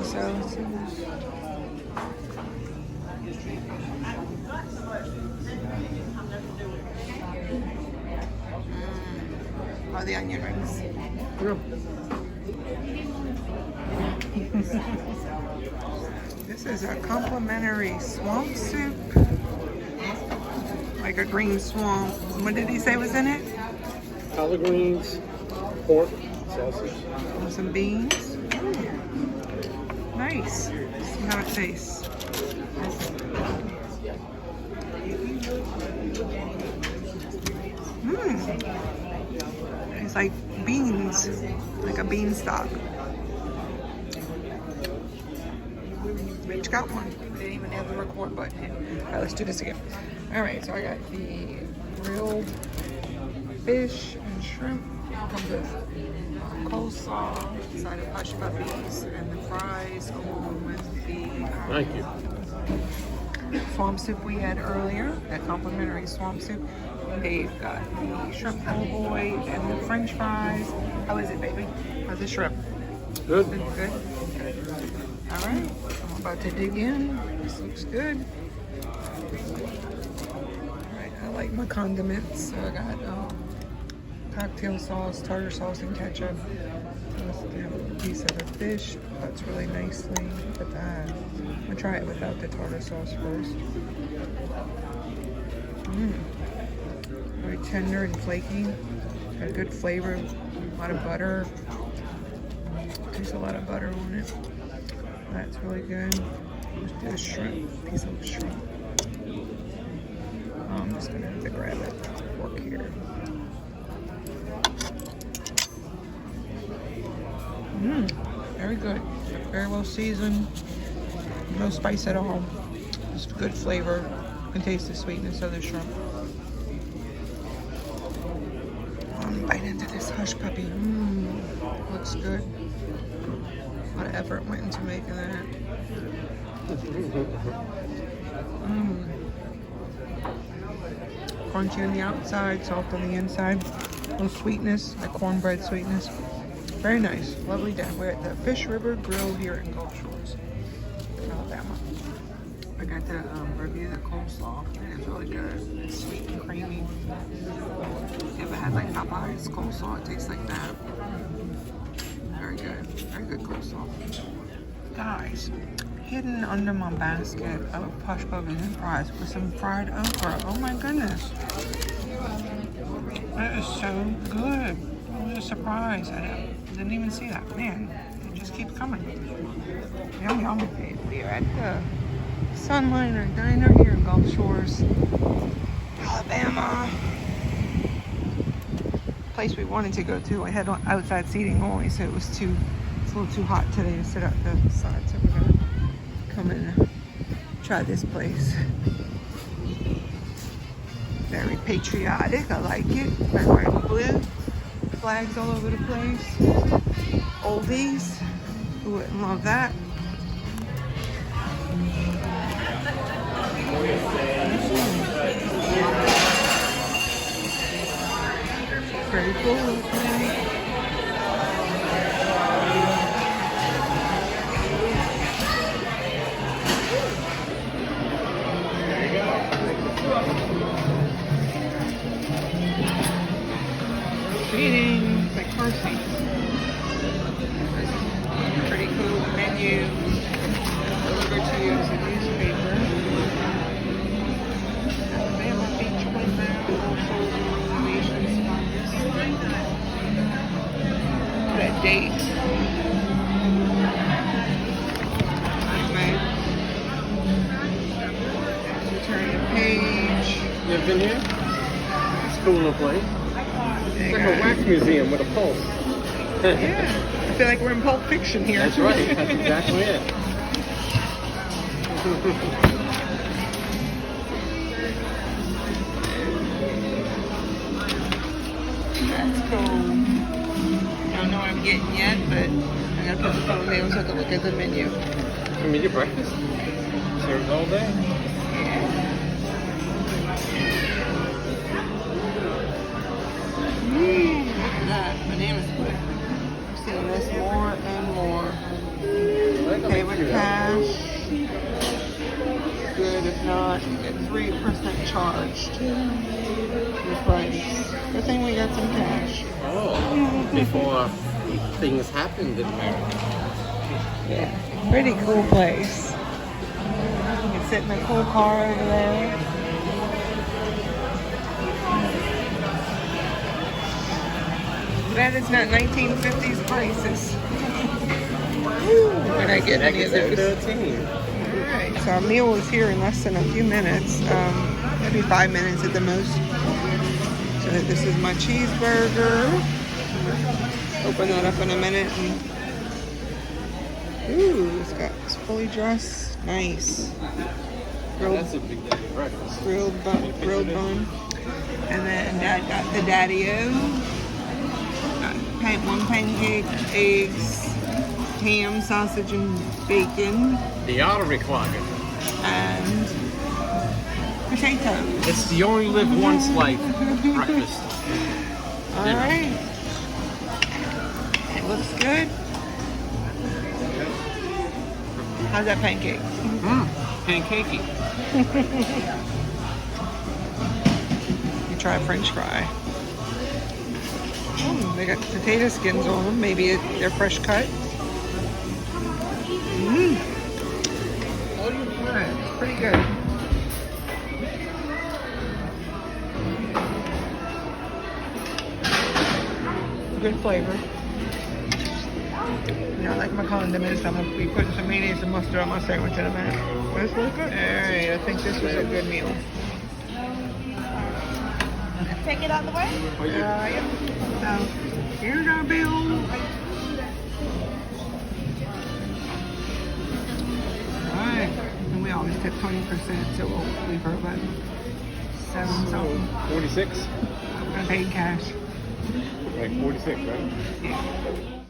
think so. Oh, the onion rings. Yeah. This is a complimentary swamp soup. Like a green swamp. What did he say was in it? Collard greens, pork, sausage. And some beans. Nice. See how it tastes. It's like beans, like a bean stock. Bitch got one. Didn't even have the record button hit. All right, let's do this again. All right, so I got the grilled fish and shrimp. Comes with coleslaw, side of hush puppies, and the fries along with the Thank you. swamp soup we had earlier, that complimentary swamp soup. They've got the shrimp po' boy and the french fries. How is it, baby? How's the shrimp? Good. Good? Good. All right, I'm about to dig in. This looks good. All right, I like my condiments. So I got cocktail sauce, tartar sauce, and ketchup. Let's do a piece of the fish. That's really nicely. Look at that. I'm gonna try it without the tartar sauce first. Very tender and flaky. Got a good flavor. A lot of butter. There's a lot of butter on it. That's really good. Let's do a shrimp. Piece of shrimp. I'm just gonna have to grab it. Fork here. Very good. Very well seasoned. No spice at all. Just good flavor. You can taste the sweetness of the shrimp. Bite into this hush puppy. Looks good. A lot of effort went into making that. Crunchy on the outside, soft on the inside. A little sweetness, like cornbread sweetness. Very nice. Lovely day. We're at the Fish River Grill here in Gulf Shores, Alabama. I got to review the coleslaw. It's really good. It's sweet and creamy. If it had like Popeye's coleslaw, it tastes like that. Very good. Very good coleslaw. Guys, hidden under my basket of hush puppies and fries with some fried okra. Oh my goodness. That is so good. I was surprised. I didn't even see that. Man, it just keeps coming. Yum, yum. We are at the Sunliner Diner here in Gulf Shores, Alabama. Place we wanted to go to. I had outside seating only, so it's a little too hot today to sit outside. So we're gonna come and try this place. Very patriotic. I like it. Red, white, and blue. Flags all over the place. Oldies. Who wouldn't love that? Very cool. Reading like car seats. Pretty cool menu delivered to you as a newspaper. Alabama Beach Playground, also nation's finest. That date. Turn the page. You ever been here? It's cool little place. It's like a wax museum with a pulse. Yeah, I feel like we're in Pulp Fiction here. That's right. That's exactly it. That's cool. I don't know what I'm getting yet, but I gotta put the phone down so I can look at the menu. I mean, your breakfast? Served all day. Look at that, banana split. I'm seeing this more and more. Like, I mean, good. If not, at 3% charged. The price. Good thing we got some cash. Oh, before things happened in America. Yeah, pretty cool place. You can sit in a cool car over there. Glad it's not 1950s prices. When I get any of those. 13. Alright, so our meal is here in less than a few minutes. Maybe 5 minutes at the most. So this is my cheeseburger. Open that up in a minute. Ooh, it's fully dressed. Nice. That's a big day breakfast. Grilled bun. And then Dad got the Daddy-O. One pancake, eggs, ham, sausage, and bacon. The auto requirement. And potatoes. It's the only live once life breakfast. Alright. It looks good. How's that pancake? Pancakey. You try a French fry. They got potato skins on them. Maybe they're fresh cut. Alright, it's pretty good. Good flavor. You know, I like my condiments. I'm going to be putting some mayonnaise and mustard on my sandwich in a minute. But it's really good. Alright, I think this was a good meal. Take it out the way? Yeah. So, here's our bill. Alright. And we always tip 20%, so we'll leave her about 7 something. 46? I paid cash. Like 46, right? Yeah.